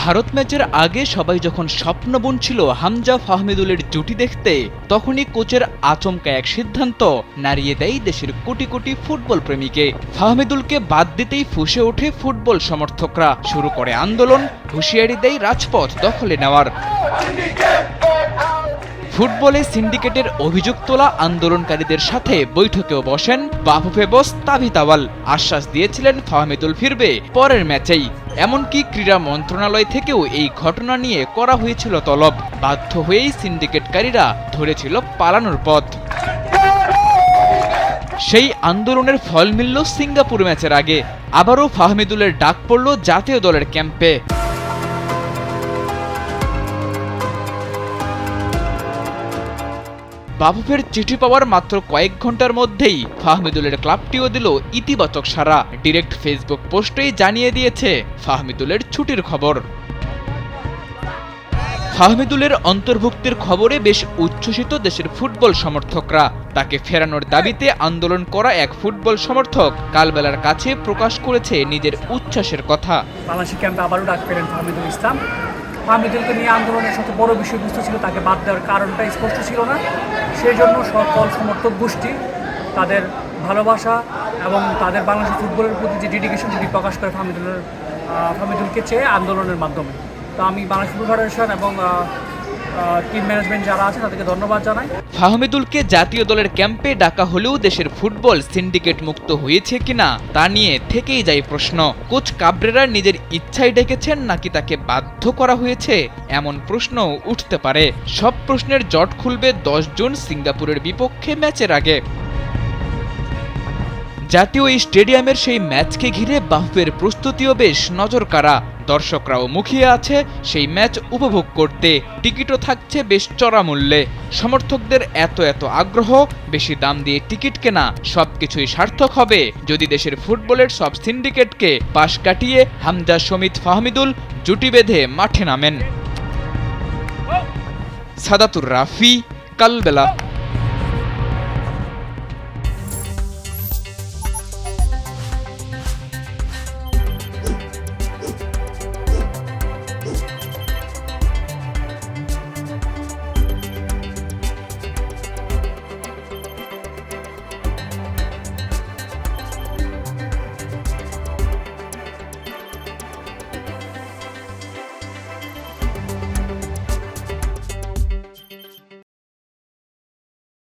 ভারত ম্যাচের আগে সবাই যখন স্বপ্ন বুনছিল হামজা ফাহমিদুলের জুটি দেখতে, তখনই কোচের আচমকা এক সিদ্ধান্ত নাড়িয়ে দেয় দেশের কোটি কোটি ফুটবল প্রেমীকে। ফাহমিদুলকে বাদ দিতেই ফুঁসে ওঠে ফুটবল সমর্থকরা, শুরু করে আন্দোলন, হুঁশিয়ারি দেয় রাজপথ দখলে নেওয়ার। ফুটবলে সিন্ডিকেটের অভিযোগ তোলা আন্দোলনকারীদের সাথে বৈঠকেও বসেন বাফুফে বস তাবিথ আওয়াল। আশ্বাস দিয়েছিলেন ফাহমিদুল ফিরবে পরের ম্যাচেই। এমনকি ক্রীড়া মন্ত্রণালয় থেকেও এই ঘটনা নিয়ে করা হয়েছিল তলব। বাধ্য হয়েই সিন্ডিকেটকারীরা ধরেছিল পালানোর পথ। সেই আন্দোলনের ফল মিলল সিঙ্গাপুর ম্যাচের আগে। আবারও ফাহমিদুলের ডাক পড়ল জাতীয় দলের ক্যাম্পে। বাফুফের চিঠি পাওয়ার মাত্র কয়েক ঘন্টার মধ্যেই ফাহমিদুলের ক্লাবটিও দিল ইতিবাচক সাড়া। ডিরেক্ট ফেসবুক পোস্টেই জানিয়ে দিয়েছে ফাহমিদুলের ছুটির খবর। ফাহমিদুলের অন্তর্ভুক্তির খবরে বেশ উচ্ছ্বসিত দেশের ফুটবল সমর্থকরা। তাকে ফেরানোর দাবিতে আন্দোলন করা এক ফুটবল সমর্থক কালবেলার কাছে প্রকাশ করেছে নিজের উচ্ছ্বাসের কথা। বাংলাদেশ ক্যাম্পে আবারও ডাক পেলেন ফাহমিদুল ইসলাম। ফাহমিদুলকে নিয়ে আন্দোলনের সাথে বড় বিষয়বস্তু ছিল, তাকে বাদ দেওয়ার কারণটা স্পষ্ট ছিল না। সেই জন্য সকল সমর্থক গোষ্ঠী তাদের ভালোবাসা এবং তাদের বাংলাদেশের ফুটবলের প্রতি যে ডেডিকেশন সেটি প্রকাশ করে ফাহমিদুলকে চেয়ে আন্দোলনের মাধ্যমে। তো আমি বাংলাদেশ ফুটবল ফেডারেশন এবং টিম ম্যানেজমেন্ট যারা আছে তাদেরকে ধন্যবাদ জানাই। ফাহমিদুলকে জাতীয় দলের ক্যাম্পে ডাকা হলেও দেশের ফুটবল সিন্ডিকেট মুক্ত হয়েছে কিনা তা নিয়ে থেকেই যায় প্রশ্ন। কোচ কাবরেরা নিজের ইচ্ছায় ডেকেছেন নাকি তাকে বাধ্য করা হয়েছে, এমন প্রশ্ন উঠতে পারে। সব প্রশ্নের জট খুলবে 10 জুন সিঙ্গাপুরের বিপক্ষে ম্যাচের আগে। জাতীয় স্টেডিয়ামের সেই ম্যাচকে ঘিরে বাফুফের প্রস্তুতিও বেশ নজরকাড়া। দর্শকরাও মুখিয়ে আছে সেই ম্যাচ উপভোগ করতে। টিকিটও থাকছে বেশ চড়া মূল্যে। সমর্থকদের এত আগ্রহ, বেশি দাম দিয়ে টিকিট কেনা সবকিছুই সার্থক হবে যদি দেশের ফুটবলের সব সিন্ডিকেটকে পাশ কাটিয়ে হামজা শমিত ফাহমিদুল জুটি বেঁধে মাঠে নামেন। সাদাতুর রাফি, কালবেলা।